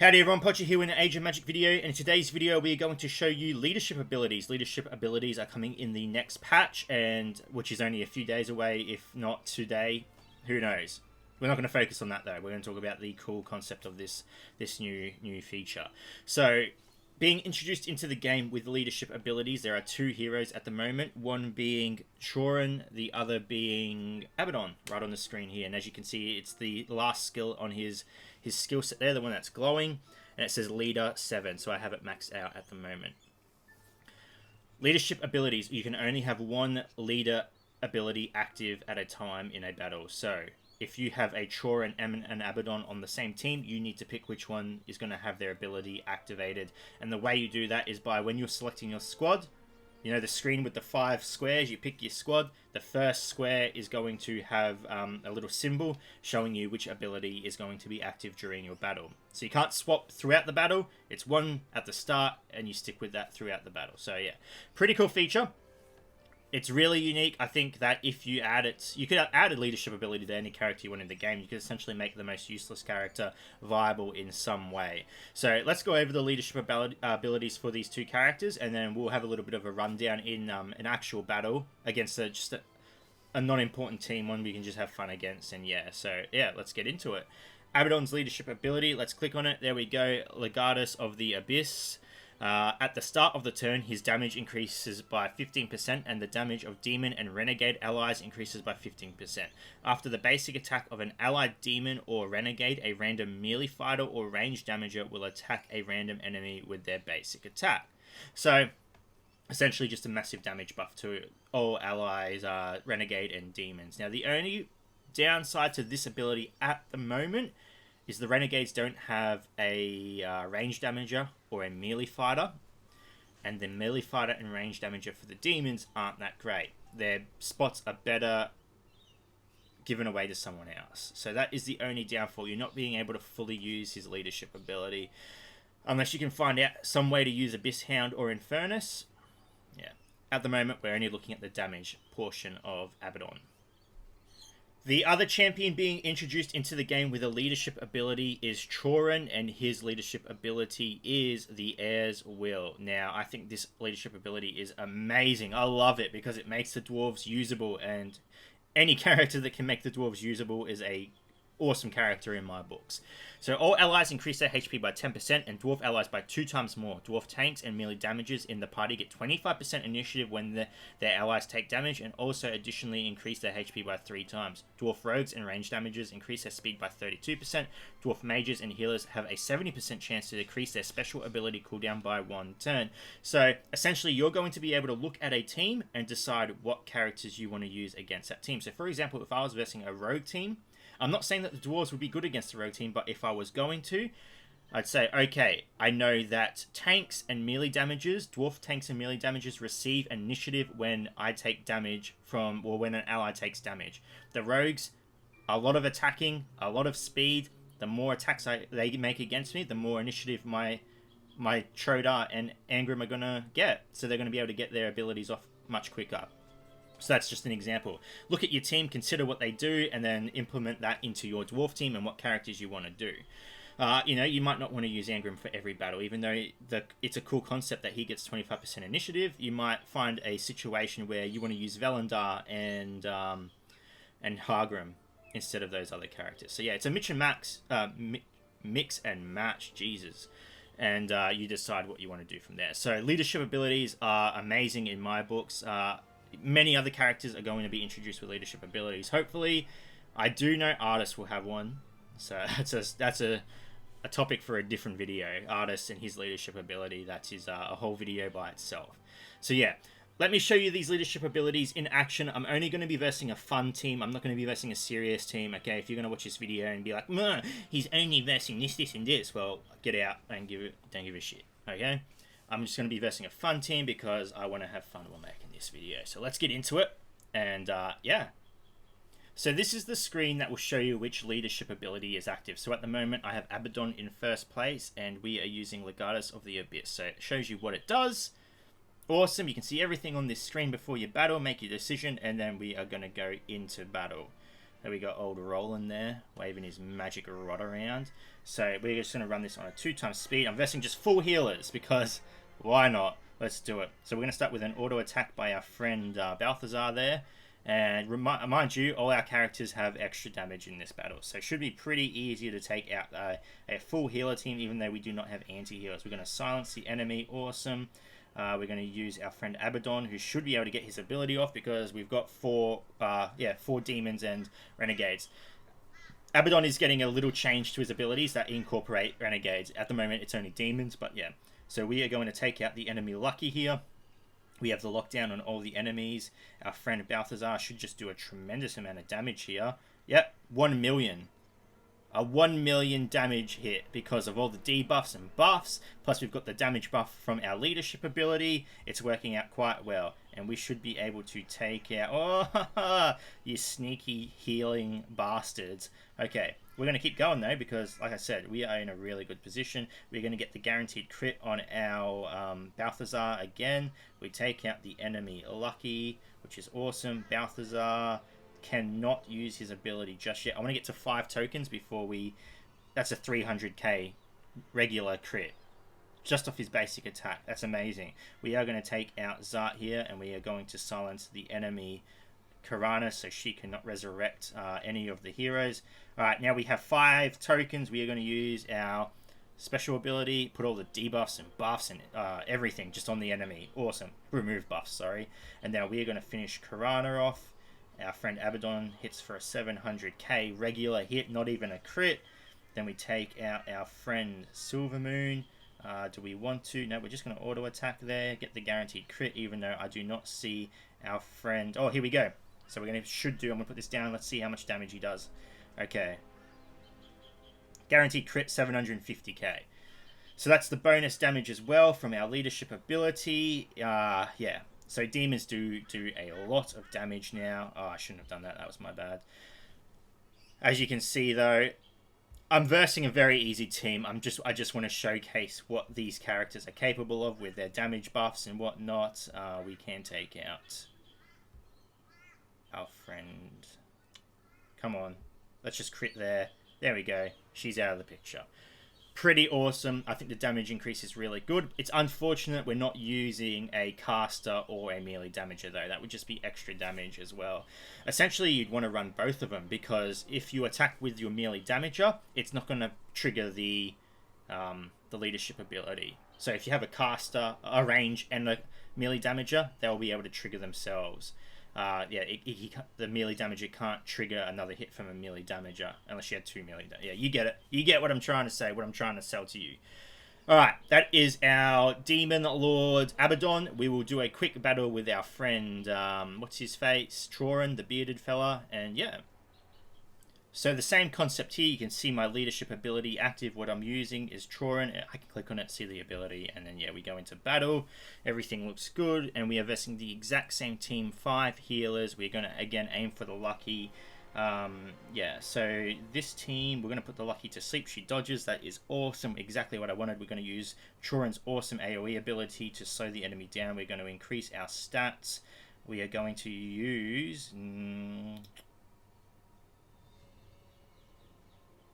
Howdy everyone, Pocher here with an Age of Magic video, and in today's video we are going to show you leadership abilities. Leadership abilities are coming in the next patch, and which is only a few days away, if not today. Who knows? We're not going to focus on that though. We're going to talk about the cool concept of this new feature. So, being introduced into the game with leadership abilities, there are two heroes at the moment. One being Trorin, the other being Abaddon, right on the screen here. And as you can see, it's the last skill on his skill set there, the one that's glowing, and it says Leader 7, so I have it maxed out at the moment. Leadership abilities, you can only have one leader ability active at a time in a battle. So if you have a Trorin and an Abaddon on the same team, you need to pick which one is going to have their ability activated. And the way you do that is by when you're selecting your squad, you know the screen with the 5 squares, you pick your squad. The first square is going to have a little symbol showing you which ability is going to be active during your battle. So you can't swap throughout the battle. It's one at the start and you stick with that throughout the battle. So yeah, pretty cool feature. It's really unique. I think that if you add it, you could add a leadership ability to any character you want in the game. You could essentially make the most useless character viable in some way. So let's go over the leadership abilities for these two characters, and then we'll have a little bit of a rundown in an actual battle against just a non-important team, one we can just have fun against. And yeah, so yeah, let's get into it. Abaddon's leadership ability, let's click on it. There we go, Legatus of the Abyss. At the start of the turn, his damage increases by 15%, and the damage of demon and renegade allies increases by 15%. After the basic attack of an allied demon or renegade, a random melee fighter or ranged damager will attack a random enemy with their basic attack. So, essentially just a massive damage buff to all allies, renegade and demons. Now, the only downside to this ability at the moment is the renegades don't have a ranged damager or a melee fighter, and the melee fighter and ranged damager for the demons aren't that great. Their spots are better given away to someone else. So that is the only downfall. You're not being able to fully use his leadership ability unless you can find out some way to use Abyss Hound or Infernus. Yeah, at the moment we're only looking at the damage portion of Abaddon. The other champion being introduced into the game with a leadership ability is Trorin, and his leadership ability is the Heir's Will. Now, I think this leadership ability is amazing. I love it because it makes the dwarves usable, and any character that can make the dwarves usable is a awesome character in my books. So all allies increase their HP by 10%, and dwarf allies by 2 times more. Dwarf tanks and melee damages in the party get 25% initiative when their allies take damage, and also additionally increase their HP by 3 times. Dwarf rogues and range damages increase their speed by 32%. Dwarf mages and healers have a 70% chance to decrease their special ability cooldown by 1 turn. So essentially you're going to be able to look at a team and decide what characters you want to use against that team. So for example, if I was versing a rogue team, I'm not saying that the dwarves would be good against the rogue team, but if I was going to, I'd say, okay, I know that tanks and melee damages, dwarf tanks and melee damages receive initiative when I take damage from, or when an ally takes damage. The rogues, a lot of attacking, a lot of speed. The more attacks they make against me, the more initiative my Trodar and Angrim are going to get. So they're going to be able to get their abilities off much quicker. So that's just an example. Look at your team, consider what they do, and then implement that into your dwarf team and what characters you want to do. You know, you might not want to use Angrim for every battle, even though it's a cool concept that he gets 25% initiative. You might find a situation where you want to use Velendar and Hargrim instead of those other characters. So yeah, it's a mix and match, Jesus. And you decide what you want to do from there. So leadership abilities are amazing in my books. Many other characters are going to be introduced with leadership abilities. Hopefully, I do know Artis will have one. So that's a topic for a different video. Artis and his leadership ability. That is a whole video by itself. So yeah, let me show you these leadership abilities in action. I'm only going to be versing a fun team. I'm not going to be versing a serious team. Okay, if you're going to watch this video and be like, he's only versing this, this, and this, well, get out and don't give a shit. Okay. I'm just going to be versing a fun team because I want to have fun while making this video. So let's get into it. And yeah. So this is the screen that will show you which leadership ability is active. So at the moment I have Abaddon in first place, and we are using Legatus of the Abyss. So it shows you what it does. Awesome. You can see everything on this screen before you battle, make your decision, and then we are going to go into battle. There we got old Roland there, waving his magic rod around. So we're just going to run this on a 2x speed. I'm investing just full healers because why not? Let's do it. So we're going to start with an auto attack by our friend Balthazar there. And mind you, all our characters have extra damage in this battle. So it should be pretty easy to take out a full healer team, even though we do not have anti-healers. We're going to silence the enemy. Awesome. We're going to use our friend Abaddon, who should be able to get his ability off because we've got four demons and renegades. Abaddon is getting a little change to his abilities that incorporate renegades. At the moment, it's only demons, but yeah. So we are going to take out the enemy Lucky here. We have the lockdown on all the enemies. Our friend Balthazar should just do a tremendous amount of damage here. Yep, 1 million. A 1 million damage hit because of all the debuffs and buffs. Plus we've got the damage buff from our leadership ability. It's working out quite well. And we should be able to take out... Oh, you sneaky healing bastards. Okay, we're going to keep going though because, like I said, we are in a really good position. We're going to get the guaranteed crit on our Balthazar again. We take out the enemy Lucky, which is awesome. Balthazar cannot use his ability just yet. I want to get to 5 tokens before we... That's a 300k regular crit. Just off his basic attack. That's amazing. We are going to take out Zart here, and we are going to silence the enemy Karana so she cannot resurrect any of the heroes. Alright, now we have 5 tokens. We are going to use our special ability, put all the debuffs and buffs and everything just on the enemy. Awesome. Remove buffs, sorry. And now we are going to finish Karana off. Our friend Abaddon hits for a 700k regular hit, not even a crit. Then we take out our friend Silvermoon. Do we want to? No, we're just going to auto attack there, get the guaranteed crit, even though I do not see our friend. Oh, here we go. So we're going to I'm going to put this down. Let's see how much damage he does. Okay. Guaranteed crit 750k. So that's the bonus damage as well from our leadership ability. Yeah. So demons do a lot of damage now. Oh, I shouldn't have done that. That was my bad. As you can see, though, I'm versing a very easy team. I just want to showcase what these characters are capable of with their damage buffs and whatnot. We can take out our friend. Come on. Let's just crit there. There we go. She's out of the picture. Pretty awesome. I think the damage increase is really good. It's unfortunate we're not using a caster or a melee damager though. That would just be extra damage as well. Essentially, you'd want to run both of them because if you attack with your melee damager, it's not going to trigger the leadership ability. So if you have a caster, a range, and a melee damager, they'll be able to trigger themselves. The melee damager can't trigger another hit from a melee damager unless you had 2 melee. Yeah, you get it. You get what I'm trying to say, what I'm trying to sell to you. Alright, that is our Demon Lord Abaddon. We will do a quick battle with our friend, what's his face? Trorin, the bearded fella, and yeah. So the same concept here, you can see my leadership ability active. What I'm using is Trorin. I can click on it, see the ability, and then yeah, we go into battle. Everything looks good, and we are vesting the exact same team, 5 healers. We're going to, again, aim for the Lucky. So this team, we're going to put the Lucky to sleep. She dodges. That is awesome. Exactly what I wanted. We're going to use Trorin's awesome AoE ability to slow the enemy down. We're going to increase our stats. We are going to use...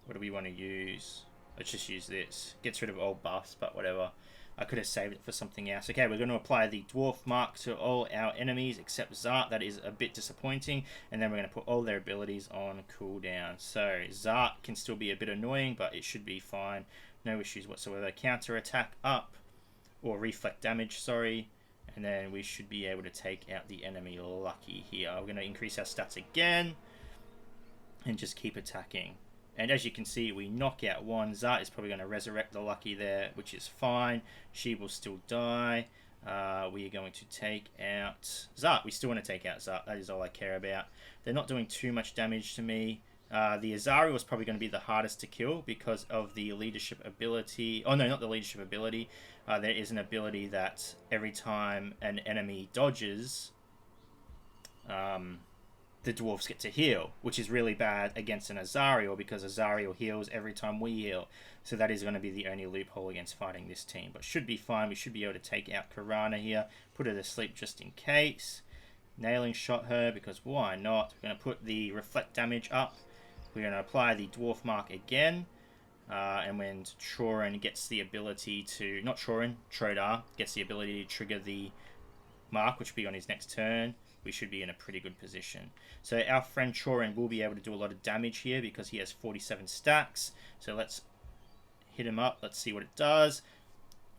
What do we want to use? Let's just use this. Gets rid of old buffs, but whatever. I could have saved it for something else. Okay, we're going to apply the Dwarf Mark to all our enemies except Zart. That is a bit disappointing. And then we're going to put all their abilities on cooldown. So Zart can still be a bit annoying, but it should be fine. No issues whatsoever. Counter attack up. Or reflect damage, sorry. And then we should be able to take out the enemy Lucky here. We're going to increase our stats again. And just keep attacking. And as you can see, we knock out one. Zart is probably going to resurrect the Lucky there, which is fine. She will still die. We are going to take out Zart. We still want to take out Zart. That is all I care about. They're not doing too much damage to me. The Azari was probably going to be the hardest to kill because of the leadership ability. Oh, no, not the leadership ability. There is an ability that every time an enemy dodges... the dwarves get to heal, which is really bad against an Azariel because Azariel heals every time we heal. So that is going to be the only loophole against fighting this team. But should be fine. We should be able to take out Karana here, put her to sleep just in case. Nailing shot her because why not? We're going to put the reflect damage up. We're going to apply the dwarf mark again. And when Trorin gets the ability to... Not Trorin, Trodar gets the ability to trigger the mark, which will be on his next turn, we should be in a pretty good position. So our friend Trorin will be able to do a lot of damage here because he has 47 stacks. So let's hit him up. Let's see what it does.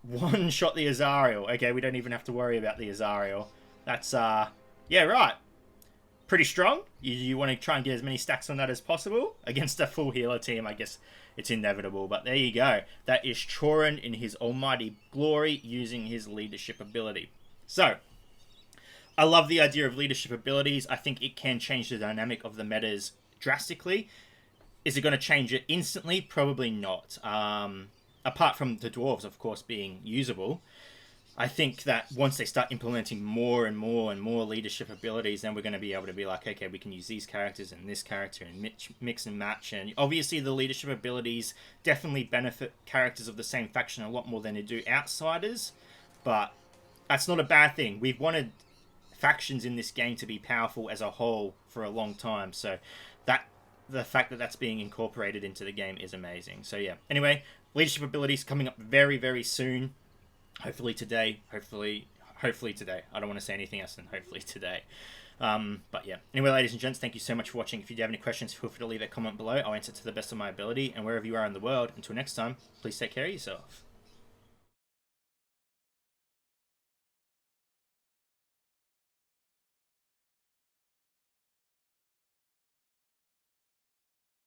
One shot the Azariel. Okay, we don't even have to worry about the Azariel. That's, yeah, right. Pretty strong. You want to try and get as many stacks on that as possible. Against a full healer team, I guess it's inevitable. But there you go. That is Trorin in his almighty glory using his leadership ability. So, I love the idea of leadership abilities. I think it can change the dynamic of the metas drastically. Is it going to change it instantly? Probably not. Apart from the dwarves, of course, being usable. I think that once they start implementing more and more and more leadership abilities, then we're going to be able to be like, okay, we can use these characters and this character and mix and match. And obviously the leadership abilities definitely benefit characters of the same faction a lot more than they do outsiders. But that's not a bad thing. We've wanted factions in this game to be powerful as a whole for a long time. So the fact that that's being incorporated into the game is amazing. So yeah. Anyway, leadership abilities coming up very, very soon. Hopefully today. Hopefully today. I don't want to say anything else than hopefully today. But yeah. Anyway, ladies and gents, thank you so much for watching. If you do have any questions, feel free to leave a comment below. I'll answer to the best of my ability. And wherever you are in the world, until next time, please take care of yourself.